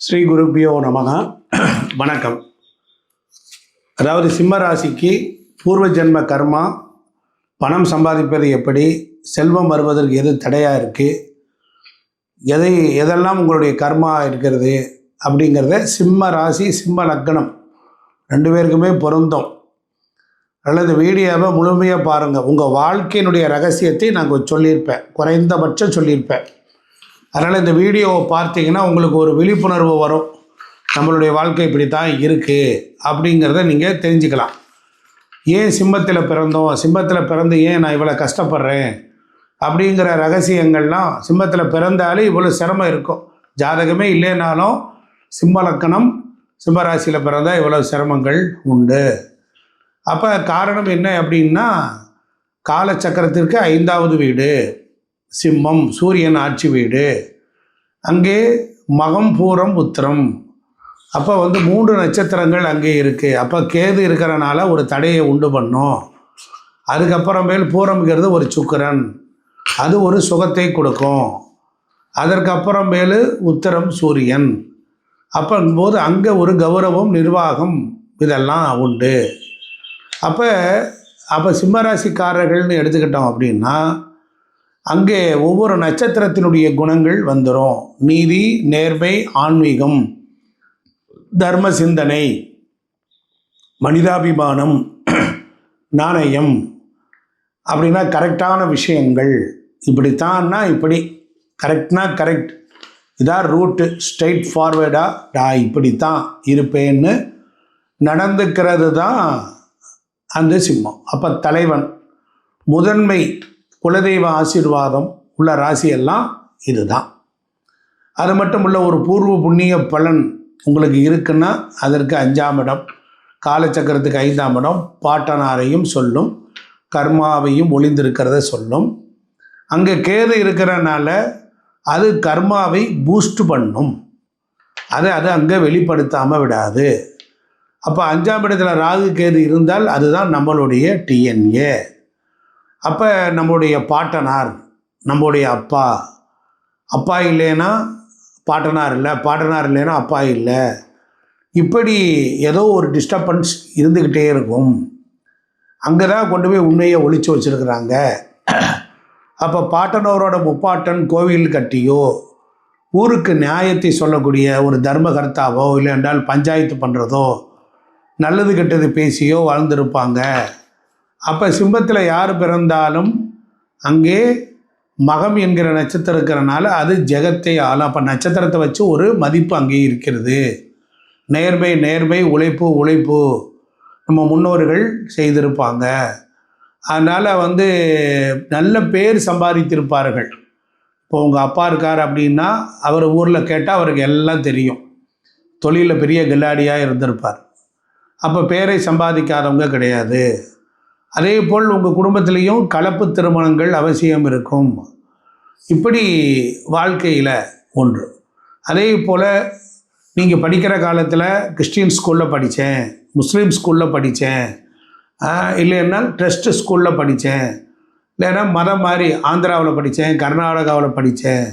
ஸ்ரீ குருப்பியோ நமக. வணக்கம். அதாவது சிம்ம ராசிக்கு பூர்வ ஜென்ம கர்மா, பணம் சம்பாதிப்பது எப்படி, செல்வம் வருவதற்கு எது தடையாக இருக்குது, எதெல்லாம் உங்களுடைய கர்மா இருக்கிறது அப்படிங்கிறத சிம்ம ராசி சிம்ம லக்னம் ரெண்டு பேருக்குமே பொருந்தும். அதனால் இந்த வீடியோவை முழுமையாக பாருங்கள். உங்கள் வாழ்க்கையினுடைய ரகசியத்தை நான் சொல்லியிருப்பேன், குறைந்தபட்சம் சொல்லியிருப்பேன். அதனால் இந்த வீடியோவை பார்த்தீங்கன்னா உங்களுக்கு ஒரு விழிப்புணர்வு வரும். நம்மளுடைய வாழ்க்கை இப்படி தான் இருக்குது அப்படிங்கிறத நீங்கள் தெரிஞ்சுக்கலாம். ஏன் சிம்மத்தில் பிறந்தோம், சிம்மத்தில் பிறந்து ஏன் நான் இவ்வளோ கஷ்டப்படுறேன் அப்படிங்கிற ரகசியங்கள்லாம் சிம்மத்தில் பிறந்தாலே இவ்வளோ சிரமம் இருக்கும். ஜாதகமே இல்லைனாலும் சிம்ம லக்கணம் சிம்ம ராசியில் பிறந்தால் இவ்வளோ சிரமங்கள் உண்டு. அப்போ காரணம் என்ன அப்படின்னா, காலச்சக்கரத்திற்கு 5வது வீடு சிம்மம், சூரியன் ஆட்சி வீடு. அங்கே மகம் பூரம் உத்திரம். அப்போ 3 நட்சத்திரங்கள் அங்கே இருக்குது. அப்போ கேது இருக்கிறனால ஒரு தடையை உண்டு பண்ணும். அதுக்கப்புறமேல் பூரம்ங்கிறது ஒரு சுக்கிரன், அது ஒரு சுகத்தை கொடுக்கும். அதற்கப்புறமேலு உத்திரம் சூரியன். அப்போது அங்கே ஒரு கௌரவம், நிர்வாகம் இதெல்லாம் உண்டு. அப்போ சிம்மராசிக்காரர்கள்னு எடுத்துக்கிட்டோம் அப்படின்னா அங்கே ஒவ்வொரு நட்சத்திரத்தினுடைய குணங்கள் வந்துடும். நீதி, நேர்மை, ஆன்மீகம், தர்ம சிந்தனை, மனிதாபிமானம், நாணயம் அப்படின்னா கரெக்டான விஷயங்கள். இப்படித்தான்னா இப்படி, கரெக்ட்னா கரெக்ட், இதான் ரூட்டு, ஸ்ட்ரெயிட் ஃபார்வேர்டாக நான் இப்படித்தான் இருப்பேன்னு நடந்துக்கிறது தான் அந்த சிம்மம். அப்போ தலைவன், முதன்மை, குலதெய்வ ஆசீர்வாதம் உள்ள ராசியெல்லாம் இதுதான். அது மட்டும் உள்ள ஒரு பூர்வ புண்ணிய பலன் உங்களுக்கு இருக்குன்னா அதற்கு 5ஆம் இடம், காலச்சக்கரத்துக்கு 5ஆம் இடம் பாட்டனாரையும் சொல்லும், கர்மாவையும் ஒளிந்திருக்கிறத சொல்லும். அங்கே கேது இருக்கிறனால அது கர்மாவை பூஸ்ட் பண்ணும், அதை அங்கே வெளிப்படுத்தாமல் விடாது. அப்போ 5ஆம் இடத்துல ராகு கேது இருந்தால் அதுதான் நம்மளுடைய டிஎன்ஏ. அப்போ நம்முடைய பாட்டனார், நம்முடைய அப்பா இல்லைன்னா பாட்டனார் இல்லை, பாட்டனார் இல்லைன்னா அப்பா இல்லை, இப்படி ஏதோ ஒரு டிஸ்டர்பன்ஸ் இருந்துக்கிட்டே இருக்கும். அங்கே தான் கொண்டு போய் உண்மையை ஒழிச்சு வச்சுருக்குறாங்க. அப்போ பாட்டனோரோட முப்பாட்டன் கோவில் கட்டியோ, ஊருக்கு நியாயத்தை சொல்லக்கூடிய ஒரு தர்மகர்த்தாவோ, இல்லை என்றால் பஞ்சாயத்து பண்ணுறதோ, நல்லது கெட்டது பேசியோ வாழ்ந்திருப்பாங்க. அப்போ சிம்மத்தில் யார் பிறந்தாலும் அங்கே மகம் என்கிற நட்சத்திரம் இருக்கிறனால அது ஜெகத்தை ஆளும். அப்போ நட்சத்திரத்தை வச்சு ஒரு மதிப்பு அங்கே இருக்கிறது. நேர்மை, உழைப்பு நம்ம முன்னோர்கள் செய்திருப்பாங்க. அதனால் நல்ல பேர் சம்பாதித்திருப்பார்கள். இப்போ உங்கள் அப்பா இருக்கார் அப்படின்னா அவர் ஊரில் கேட்டால் அவருக்கு எல்லாம் தெரியும், தொழிலில் பெரிய கில்லாடியாக இருந்திருப்பார். அப்போ பேரை சம்பாதிக்காதவங்க கிடையாது. அதே போல் உங்கள் குடும்பத்திலையும் கலப்பு திருமணங்கள் அவசியம் இருக்கும். இப்படி வாழ்க்கையில் ஒன்று. அதே போல் நீங்கள் படிக்கிற காலத்தில் கிறிஸ்டின் ஸ்கூலில் படித்தேன், முஸ்லீம் ஸ்கூலில் படித்தேன், இல்லைன்னா ட்ரஸ்ட் ஸ்கூலில் படித்தேன், இல்லைன்னா மதம் மாதிரி ஆந்திராவில் படித்தேன், கர்நாடகாவில் படித்தேன்,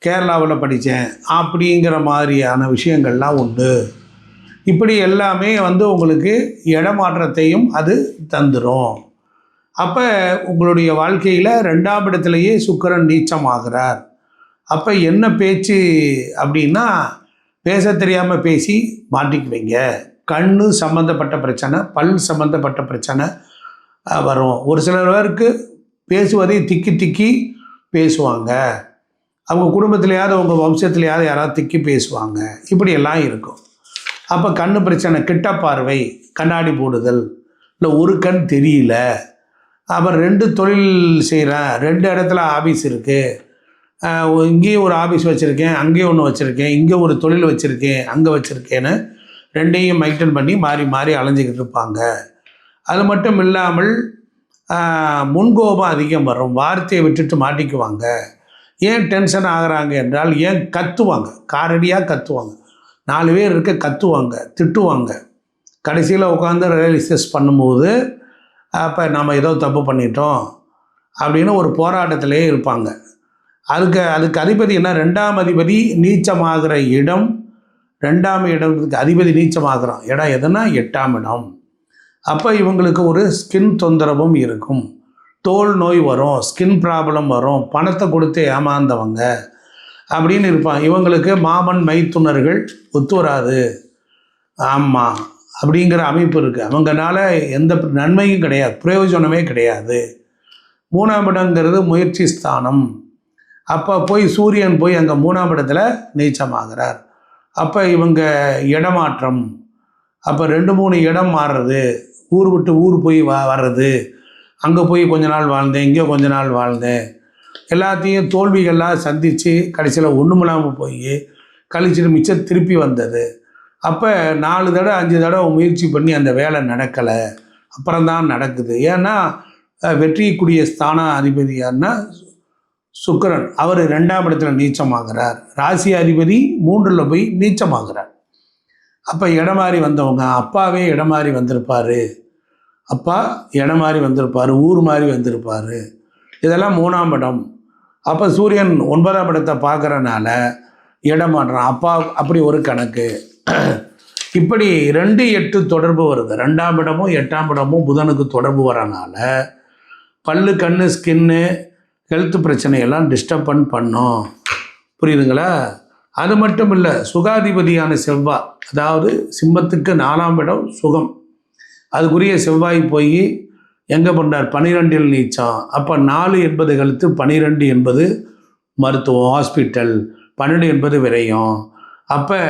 கேரளாவில் படித்தேன், அப்படிங்கிற மாதிரியான விஷயங்கள்லாம் உண்டு. இப்படி எல்லாமே உங்களுக்கு இடமாற்றத்தையும் அது தந்துடும். அப்போ உங்களுடைய வாழ்க்கையில் 2ஆம் இடத்துலையே சுக்கிரன் நீச்சமாகிறார். அப்போ என்ன பேச்சு அப்படின்னா, பேச தெரியாமல் பேசி மாட்டிக்குவீங்க. கண்ணு சம்மந்தப்பட்ட பிரச்சனை, பல் சம்மந்தப்பட்ட பிரச்சனை வரும். ஒரு சிலர் பேருக்கு பேசுவதை திக்கி பேசுவாங்க. அவங்க குடும்பத்திலையாவது உங்கள் வம்சத்துலையாவது யாராவது திக்கி பேசுவாங்க. இப்படியெல்லாம் இருக்கும். அப்போ கண்ணு பிரச்சனை, கிட்ட பார்வை, கண்ணாடி போடுதல், இல்லை ஒரு கண் தெரியல. அப்புறம் 2 தொழில் செய்கிறேன், 2 இடத்துல ஆஃபீஸ் இருக்குது, இங்கேயும் ஒரு ஆஃபீஸ் வச்சுருக்கேன், அங்கேயும் ஒன்று வச்சுருக்கேன், இங்கே ஒரு தொழில் வச்சுருக்கேன், அங்கே வச்சுருக்கேன்னு 2ஐயும் மெயின்டைன் பண்ணி மாறி அலைஞ்சிக்கிட்டு இருப்பாங்க. அது மட்டும் இல்லாமல் முன்கோபம் அதிகம் வரும், வார்த்தையை விட்டுட்டு மாட்டிக்குவாங்க. ஏன் டென்ஷன் ஆகிறாங்க என்றால், ஏன் கத்துவாங்க, காரடியாக கத்துவாங்க, 4 பேர் இருக்க கத்துவாங்க, திட்டுவாங்க. கடைசியில் உட்காந்து ரியலைசஸ் பண்ணும்போது அப்போ நம்ம ஏதோ தப்பு பண்ணிட்டோம் அப்படின்னு ஒரு போராட்டத்திலே இருப்பாங்க. அதுக்கு அதிபதி என்ன, 2ஆம் அதிபதி நீச்சமாகிற இடம் 2ஆம் இடத்துக்கு அதிபதி நீச்சமாகறான். இடம் எதுனா 8ஆம் இடம். அப்போ இவங்களுக்கு ஒரு ஸ்கின் தொந்தரவும் இருக்கும், தோல் நோய் வரும், ஸ்கின் ப்ராப்ளம் வரும், பணத்தை கொடுத்து ஏமாந்தவங்க அப்படின்னு இருப்பான். இவங்களுக்கு மாமன் மைத்துனர்கள் ஒத்து வராது, ஆமாம் அப்படிங்கிற அமைப்பு இருக்குது. அவங்கனால எந்த நன்மையும் கிடையாது, பிரயோஜனமே கிடையாது. 3ஆம் இடங்கிறது முயற்சி ஸ்தானம். அப்போ போய் சூரியன் போய் அங்கே 3ஆம் இடத்துல நீச்சமாகிறார். அப்போ இவங்க இடமாற்றம், அப்போ 2-3 இடம் மாறுறது, ஊர் விட்டு ஊர் போய் வர்றது, அங்கே போய் கொஞ்ச நாள் வாழ்ந்தேன், இங்கே கொஞ்ச நாள் வாழ்ந்தேன், எல்லாத்தையும் தோல்விகள்லாம் சந்தித்து கடைசியில் ஒன்றுமில்லாமல் போய் கழிச்சிட்டு மிச்சம் திருப்பி வந்தது. அப்போ 4 தடவை 5 தடவை முயற்சி பண்ணி அந்த வேலை நடக்கலை, அப்புறம்தான் நடக்குது. ஏன்னா வெற்றிக்குரிய ஸ்தான அதிபதி யாருன்னா சுக்கிரன், அவர் 2ஆம் இடத்துல நீச்சமாகிறார். ராசி அதிபதி 3ல் போய் நீச்சமாகிறார். அப்போ இடம் மாறி வந்தவங்க, அப்பாவே இடம் மாறி வந்திருப்பார், அப்பா இடம் மாறி வந்திருப்பார், ஊர் மாறி வந்திருப்பார், இதெல்லாம் 3ஆம் இடம். அப்போ சூரியன் 9ஆம் இடத்தை பார்க்குறனால இடம் மாற்றம், அப்பா அப்படி ஒரு கணக்கு. இப்படி 2-8 தொடர்பு வருது. 2ஆம் இடமும் 8ஆம் இடமும் புதனுக்கு தொடர்பு வரனால பல்லு, கண்ணு, ஸ்கின்னு, ஹெல்த் பிரச்சனையெல்லாம் டிஸ்டர்பன் பண்ணும். புரியுதுங்களா? அது மட்டும் இல்லை, சுகாதிபதியான செவ்வாய், அதாவது சிம்மத்துக்கு 4ஆம் இடம் சுகம், அதுக்குரிய செவ்வாய் போய் எங்கே பண்ணுறார்? 12இல் நீச்சம். அப்போ 4 என்பது ஹெல்த்து, 12 என்பது மருத்துவம், ஹாஸ்பிட்டல், 12 என்பது விரயம். அப்போ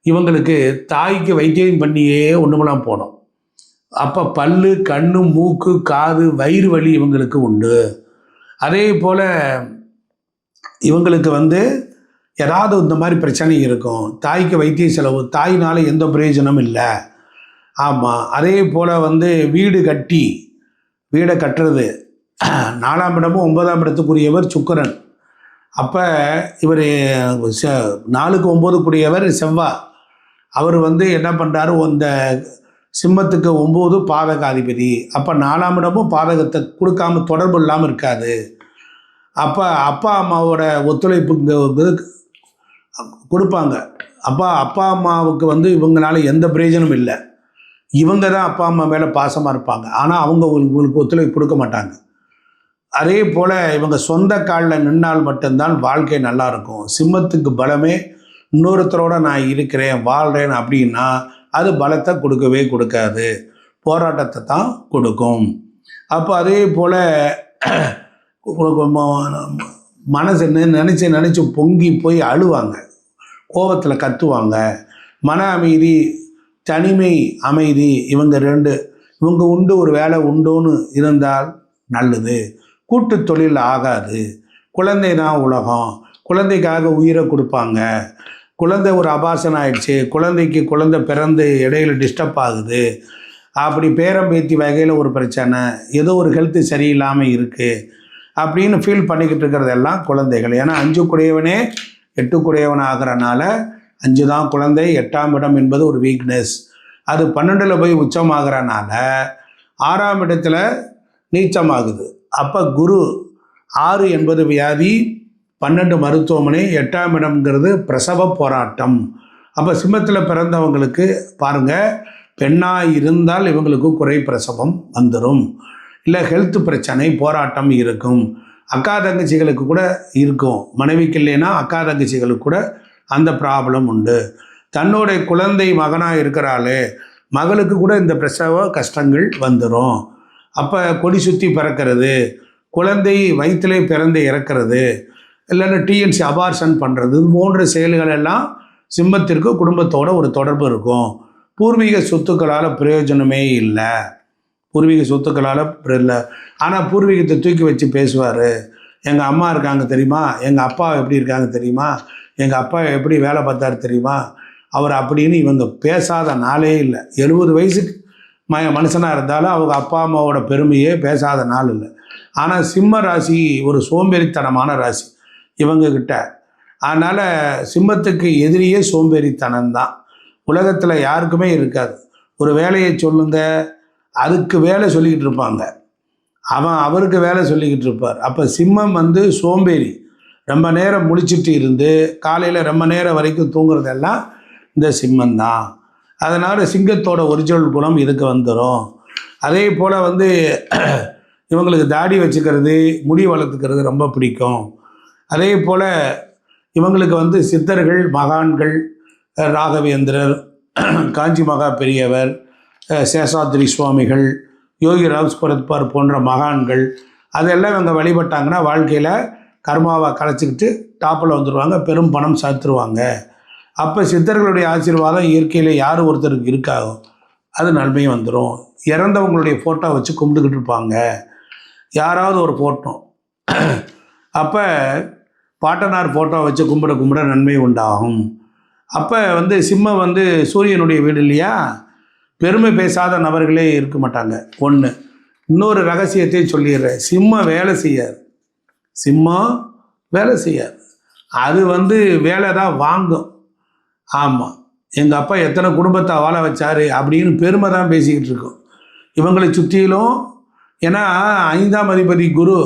இவங்களுக்கு தாய்க்கு வைத்தியம் பண்ணியே ஒன்றுமெல்லாம் போனோம். அப்போ பல்லு, கண்ணு, மூக்கு, காது, வயிறு வலி இவங்களுக்கு உண்டு. அதே போல் இவங்களுக்கு ஏதாவது இந்த மாதிரி பிரச்சனை இருக்கும். தாய்க்கு வைத்திய செலவு, தாயினால் எந்த பிரயோஜனமும் இல்லை. ஆமாம். அதே போல் வீடை கட்டுறது, 4ஆம் இடமும் 9ஆம் இடத்துக்குரியவர் சுக்கிரன். அப்போ இவர் 4க்கு 9க்குரியவர் செவ்வாய். அவர் என்ன பண்ணுறாரு, இந்த சிம்மத்துக்கு 9 பாதகாதிபதி. அப்போ 4ஆம் இடமும் பாதகத்தை கொடுக்காம தொடர்பு இல்லாமல் இருக்காது. அப்போ அப்பா அம்மாவோட ஒத்துழைப்பு கொடுப்பாங்க. அப்பா அம்மாவுக்கு இவங்களால எந்த பிரயோஜனமும் இல்லை. இவங்க தான் அப்பா அம்மா மேலே பாசமாக இருப்பாங்க, ஆனால் அவங்க உங்களுக்கு ஒத்துழைப்பு கொடுக்க மாட்டாங்க. அதே போல் இவங்க சொந்த காலில் நின்னால் மட்டும்தான் வாழ்க்கை நல்லாயிருக்கும். சிம்மத்துக்கு பலமே இன்னொருத்தரோட நான் இருக்கிறேன், வாழ்கிறேன் அப்படின்னா அது பலத்தை கொடுக்கவே கொடுக்காது, போராட்டத்தை தான் கொடுக்கும். அப்போ அதே போல் மனசு நினச்சி பொங்கி போய் அழுவாங்க, கோபத்தில் கத்துவாங்க. மன அமைதி, தனிமை, அமைதி, இவங்க உண்டு, ஒரு வேலை உண்டுன்னு இருந்தால் நல்லது. கூட்டு தொழில் ஆகாது. குழந்தை தான் உலகம், குழந்தைக்காக உயிரை கொடுப்பாங்க. குழந்தை ஒரு அபாசனம் ஆயிடுச்சு, குழந்தை பிறந்து இடையில டிஸ்டர்ப் ஆகுது, அப்படி பேரம்பேத்தி வகையில் ஒரு பிரச்சனை, ஏதோ ஒரு ஹெல்த்து சரியில்லாமல் இருக்குது அப்படின்னு ஃபீல் பண்ணிக்கிட்டு இருக்கிறதெல்லாம் குழந்தைகள். ஏன்னா 5 குடையவனே 8 குடையவன் ஆகிறனால 5 தான் குழந்தை. 8ஆம் இடம் என்பது ஒரு வீக்னஸ். அது 12ல் போய் உச்சமாகறனால 6ஆம் இடத்துல நீச்சமாகுது. அப்போ குரு 6 என்பது வியாதி, 12 மருத்துவமனை, 8ஆம் இடம்ங்கிறது பிரசவ போராட்டம். அப்போ சிம்மத்தில் பிறந்தவங்களுக்கு பாருங்கள், பெண்ணாக இருந்தால் இவங்களுக்கு குறை பிரசவம் வந்துடும், இல்லை ஹெல்த் பிரச்சனை, போராட்டம் இருக்கும். அக்கா தங்கச்சிகளுக்கு கூட இருக்கும், மனைவிக்கு இல்லைன்னா அக்கா தங்கச்சிகளுக்கு கூட அந்த ப்ராப்ளம் உண்டு. தன்னுடைய குழந்தை மகனாக இருக்கிறாளே, மகளுக்கு கூட இந்த பிரசவ கஷ்டங்கள் வந்துடும். அப்போ கொடி சுற்றி பிறக்கிறது, குழந்தை வயிற்றிலே பிறந்து இறக்கிறது, இல்லைன்னா டிஎன்சி அபார்ஷன் பண்ணுறது, இது போன்ற செயல்கள் எல்லாம் சிம்மத்திற்கு குடும்பத்தோட ஒரு தொடர்பு இருக்கும். பூர்வீக சொத்துக்களால் பிரயோஜனமே இல்லை, பூர்வீக சொத்துக்களால் இல்லை. ஆனால் பூர்வீகத்தை தூக்கி வச்சு பேசுவார். எங்கள் அம்மா இருக்காங்க தெரியுமா, எங்கள் அப்பா எப்படி இருக்காங்க தெரியுமா, எங்கள் அப்பா எப்படி வேலை பார்த்தாரு தெரியுமா, அவர் அப்படின்னு இவங்க பேசாத நாளே இல்லை. 70 வயசுக்கு மனுஷனாக இருந்தாலும் அவங்க அப்பா அம்மாவோட பெருமையே பேசாத நாள் இல்லை. ஆனால் சிம்ம ராசி ஒரு சோம்பேறித்தனமான ராசி இவங்கக்கிட்ட. அதனால் சிம்மத்துக்கு எதிரியே சோம்பேறித்தனம்தான். உலகத்தில் யாருக்குமே இருக்காது. ஒரு வேலையை சொல்லுங்க, அதுக்கு வேலை சொல்லிக்கிட்டு இருப்பாங்க, அவருக்கு வேலை சொல்லிக்கிட்டு இருப்பார். அப்போ சிம்மம் சோம்பேறி, ரொம்ப நேரம் முழிச்சிட்டு இருந்து காலையில் ரொம்ப நேரம் வரைக்கும் தூங்குறதெல்லாம் இந்த சிம்மந்தான். அதனால் சிங்கத்தோட ஒரிஜினல் குணம் இதுக்கு வந்துடும். அதே போல் வந்து இவங்களுக்கு தாடி வச்சுக்கிறது, முடி வளர்த்துக்கிறது ரொம்ப பிடிக்கும். அதே போல் இவங்களுக்கு வந்து சித்தர்கள், மகான்கள், ராகவேந்திரர், காஞ்சி மகா பெரியவர், சேஷாத்ரி சுவாமிகள், யோகி ராம்ஸ்பரத்பார் போன்ற மகான்கள் அதெல்லாம் இவங்க வழிபட்டாங்கன்னா வாழ்க்கையில் கர்மாவை கலைச்சிக்கிட்டு டாப்பில் வந்துடுவாங்க, பெரும் பணம் சாத்துருவாங்க. அப்போ சித்தர்களுடைய ஆசீர்வாதம் இயற்கையில் யார் ஒருத்தருக்கு இருக்காதோ அது நன்மையும் வந்துடும். இறந்தவங்களுடைய ஃபோட்டோ வச்சு கும்பிட்டுக்கிட்டு இருப்பாங்க, யாராவது ஒரு ஃபோட்டோ. அப்போ பாட்டனார் ஃபோட்டோ வச்சு கும்பிட நன்மை உண்டாகும். அப்போ வந்து சிம்மம் வந்து சூரியனுடைய வீடு இல்லையா, பெருமை பேசாத நபர்களே இருக்க மாட்டாங்க. ஒன்று. இன்னொரு ரகசியத்தை சொல்லிடுறேன், சிம்மம் வேலை செய்யாது. சிம்மம் வேலை செய்யாது, அது வந்து வேலை தான் வாங்கும். ஆமாம், எங்கள் அப்பா எத்தனை குடும்பத்தை வாழ வச்சார் அப்படின்னு பெருமை தான் பேசிக்கிட்டு இருக்கோம் இவங்களை சுற்றிலும். ஏன்னா 5ஆம் அதிபதி குரு,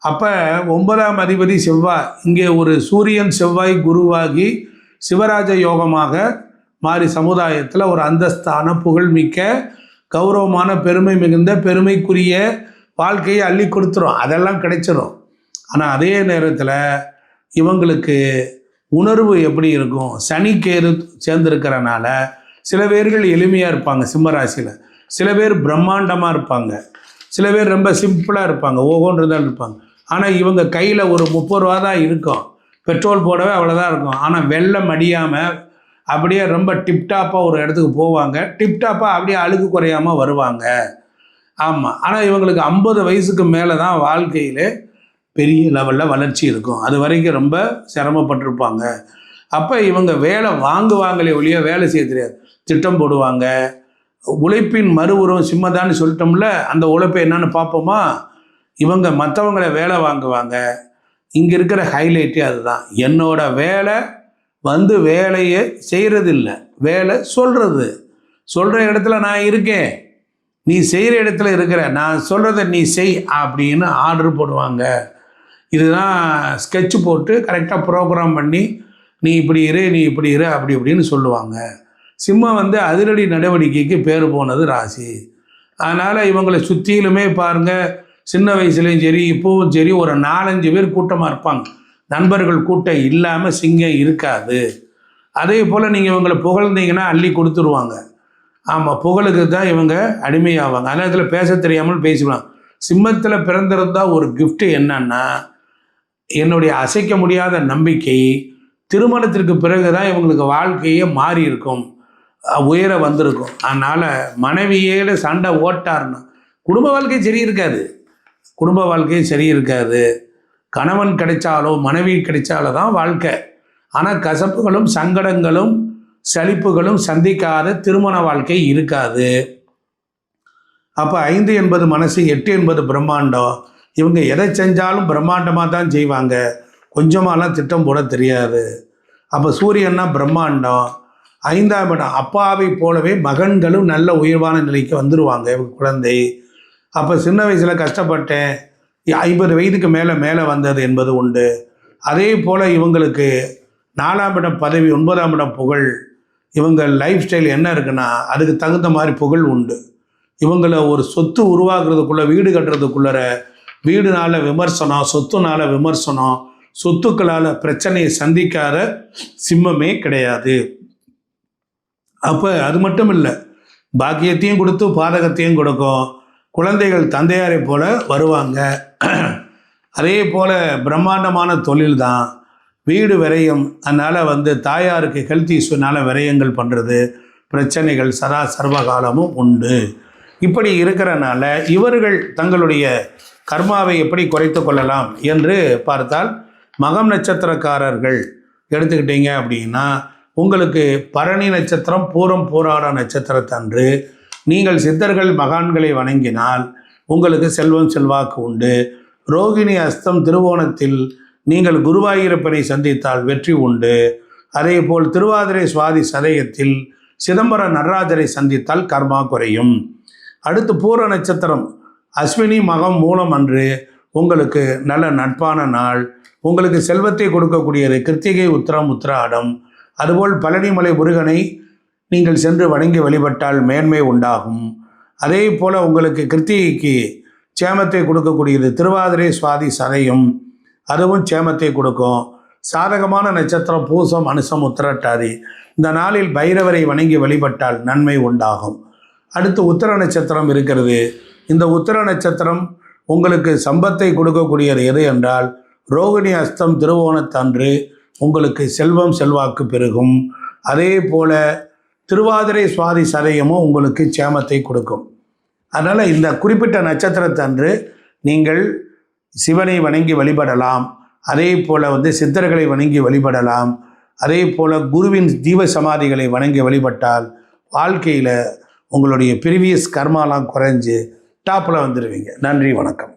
அப்போ 9ஆம் அதிபதி செவ்வாய், இங்கே ஒரு சூரியன் செவ்வாய் குருவாகி சிவராஜ யோகமாக மாறி சமுதாயத்தில் ஒரு அந்தஸ்தான புகழ்மிக்க கௌரவமான பெருமை மிகுந்த பெருமைக்குரிய வாழ்க்கையை அள்ளி கொடுத்துரும், அதெல்லாம் கிடைச்சிடும். ஆனால் அதே நேரத்தில் இவங்களுக்கு உணர்வு எப்படி இருக்கும், சனி கேது சேர்ந்துருக்கிறனால சில பேர்கள் எளிமையாக இருப்பாங்க சிம்மராசியில், சில பேர் பிரம்மாண்டமாக இருப்பாங்க, சில பேர் ரொம்ப சிம்பிளாக இருப்பாங்க, ஓகோன்றதான் இருப்பாங்க. ஆனால் இவங்க கையில் ஒரு 30 ரூபா தான் இருக்கும், பெட்ரோல் போடவே அவ்வளோதான் இருக்கும். ஆனால் வெள்ளம் அடியாமல் அப்படியே ரொம்ப டிப்டாப்பாக ஒரு இடத்துக்கு போவாங்க, டிப்டாப்பாக அப்படியே அழுக்கு குறையாமல் வருவாங்க. ஆமாம், ஆனால் இவங்களுக்கு 50 வயசுக்கு மேலே தான் வாழ்க்கையில் பெரிய லெவலில் வளர்ச்சி இருக்கும், அது வரைக்கும் ரொம்ப சிரமப்பட்டிருப்பாங்க. அப்போ இவங்க வேலை வாங்குவாங்களே ஒழிய வேலை செய்ய தெரியாது, திட்டம் போடுவாங்க. உழைப்பின் மறு உருவம் சிம்மதான்னு சொல்லிட்டோம்ல, அந்த உழைப்பை என்னன்னு பார்ப்போமா. இவங்க மற்றவங்களை வேலை வாங்குவாங்க. இங்கே இருக்கிற ஹைலைட்டே அதுதான், என்னோட வேலை வந்து வேலையை செய்கிறது இல்லை, வேலை சொல்கிறது. சொல்கிற இடத்துல நான் இருக்கேன், நீ செய்கிற இடத்துல இருக்கிற, நான் சொல்கிறத நீ செய் அப்படின்னு ஆர்டர் போடுவாங்க. இதுதான் ஸ்கெட்சு போட்டு கரெக்டாக ப்ரோக்ராம் பண்ணி நீ இப்படி இரு, நீ இப்படி இரு, அப்படி இப்படின்னு சொல்லுவாங்க. சிம்மம் வந்து அதிரடி நடவடிக்கைக்கு பேர் போனது ராசி. அதனால் இவங்களை சுற்றிலுமே பாருங்கள், சின்ன வயசுலேயும் சரி இப்போவும் சரி ஒரு 4-5 பேர் கூட்டமாக இருப்பாங்க. நண்பர்கள் கூட்டம் இல்லாமல் சிங்கம் இருக்காது. அதே போல் நீங்கள் இவங்களை புகழ்ந்தீங்கன்னா அள்ளி கொடுத்துருவாங்க. ஆமாம், புகழுக்கு தான் இவங்க அடிமையாவாங்க. அதனால் இதில் பேச தெரியாமல் பேசிடுவாங்க. சிம்மத்தில் பிறந்திருந்தால் ஒரு கிஃப்ட்டு என்னன்னா, என்னுடைய அசைக்க முடியாத நம்பிக்கை திருமணத்திற்கு பிறகு தான் இவங்களுக்கு வாழ்க்கையே மாறி இருக்கும், உயர வந்திருக்கும். அதனால் மனைவியோட சண்டை ஓட்டாருன்னா குடும்ப வாழ்க்கை சரி இருக்காது, குடும்ப வாழ்க்கையும் சரி இருக்காது. கணவன் கிடைச்சாலோ மனைவி கிடைச்சாலோ தான் வாழ்க்கை. ஆனால் கசப்புகளும் சங்கடங்களும் சலிப்புகளும் சந்திக்காத திருமண வாழ்க்கை இருக்காது. அப்போ 5 என்பது மனசு, 8 என்பது பிரம்மாண்டம். இவங்க எதை செஞ்சாலும் பிரம்மாண்டமாக தான் செய்வாங்க, கொஞ்சமாலாம் திட்டம் போட தெரியாது. அப்போ சூரியன்னா பிரம்மாண்டம். 5ஆம் இடம், அப்பாவை போலவே மகன்களும் நல்ல உயர்வான நிலைக்கு வந்துடுவாங்க இவங்க குழந்தை. அப்போ சின்ன வயசில் கஷ்டப்பட்டேன், 50 வயதுக்கு மேலே வந்தது என்பது உண்டு. அதே போல் இவங்களுக்கு 4ஆம் இடம் பதவி, 9ஆம் இடம் புகழ். இவங்க லைஃப் ஸ்டைல் என்ன இருக்குன்னா அதுக்கு தகுந்த மாதிரி புகழ் உண்டு. இவங்களை ஒரு சொத்து உருவாக்குறதுக்குள்ளே, வீடு கட்டுறதுக்குள்ளற வீடுனால விமர்சனம், சொத்துனால விமர்சனம், சொத்துக்களால் பிரச்சனையை சந்திக்காத சிம்மமே கிடையாது. அப்போ அது மட்டும் இல்லை, பாக்கியத்தையும் கொடுத்து பாதகத்தையும் கொடுக்கும். குழந்தைகள் தந்தையாரை போல வருவாங்க. அதே போல் பிரம்மாண்டமான தொழில் தான், வீடு விரயம். அதனால் வந்து தாயாருக்கு ஹெல்த் இஷ்யூனால் விரயங்கள் பண்ணுறது, பிரச்சனைகள் சதா சர்வகாலமும் உண்டு. இப்படி இருக்கிறனால இவர்கள் தங்களுடைய கர்மாவை எப்படி குறைத்து கொள்ளலாம் என்று பார்த்தால், மகம் நட்சத்திரக்காரர்கள் எடுத்துக்கிட்டீங்க அப்படின்னா உங்களுக்கு பரணி நட்சத்திரம், பூரம் பூராட நட்சத்திரத்தன்று நீங்கள் சித்தர்கள் மகான்களை வணங்கினால் உங்களுக்கு செல்வம் செல்வாக்கு உண்டு. ரோகிணி அஸ்தம் திருவோணத்தில் நீங்கள் குருவாயூரப்பனை சந்தித்தால் வெற்றி உண்டு. அதே போல் திருவாதிரை சுவாதி சதயத்தில் சிதம்பரம் நடராஜரை சந்தித்தால் கர்மா குறையும். அடுத்து பூர நட்சத்திரம் அஸ்வினி மகம் மூலம் அன்று உங்களுக்கு நல்ல நட்பான நாள், உங்களுக்கு செல்வத்தை கொடுக்கக்கூடியது கிருத்திகை உத்திரம் உத்திராடம். அதுபோல் பழனிமலை முருகனை நீங்கள் சென்று வணங்கி வழிபட்டால் மேன்மை உண்டாகும். அதே போல் உங்களுக்கு கிருத்திகைக்கு சேமத்தை கொடுக்கக்கூடியது திருவாதிரை சுவாதி சதயம், அதுவும் சேமத்தை கொடுக்கும். சாதகமான நட்சத்திரம் பூசம் அனுசம் உத்திரட்டாதி. இந்த நாளில் பைரவரை வணங்கி வழிபட்டால் நன்மை உண்டாகும். அடுத்து உத்திர நட்சத்திரம் இருக்கிறது. இந்த உத்திர நட்சத்திரம் உங்களுக்கு சம்பத்தை கொடுக்கக்கூடியது எது என்றால் ரோகிணி அஸ்தம் திருவோணத்தன்று உங்களுக்கு செல்வம் செல்வாக்கு பெருகும். அதே போல் திருவாதிரை சுவாதி சதயமும் உங்களுக்கு சேமத்தை கொடுக்கும். அதனால் இந்த குறிப்பிட்ட நட்சத்திரத்தன்று நீங்கள் சிவனை வணங்கி வழிபடலாம். அதே போல் சித்தர்களை வணங்கி வழிபடலாம். அதே போல் குருவின் ஜீவ சமாதிகளை வணங்கி வழிபட்டால் வாழ்க்கையில் உங்களுடைய ப்ரீவியஸ் கர்மாலாம் குறைஞ்சு டாப்பில் வந்துடுவீங்க. நன்றி, வணக்கம்.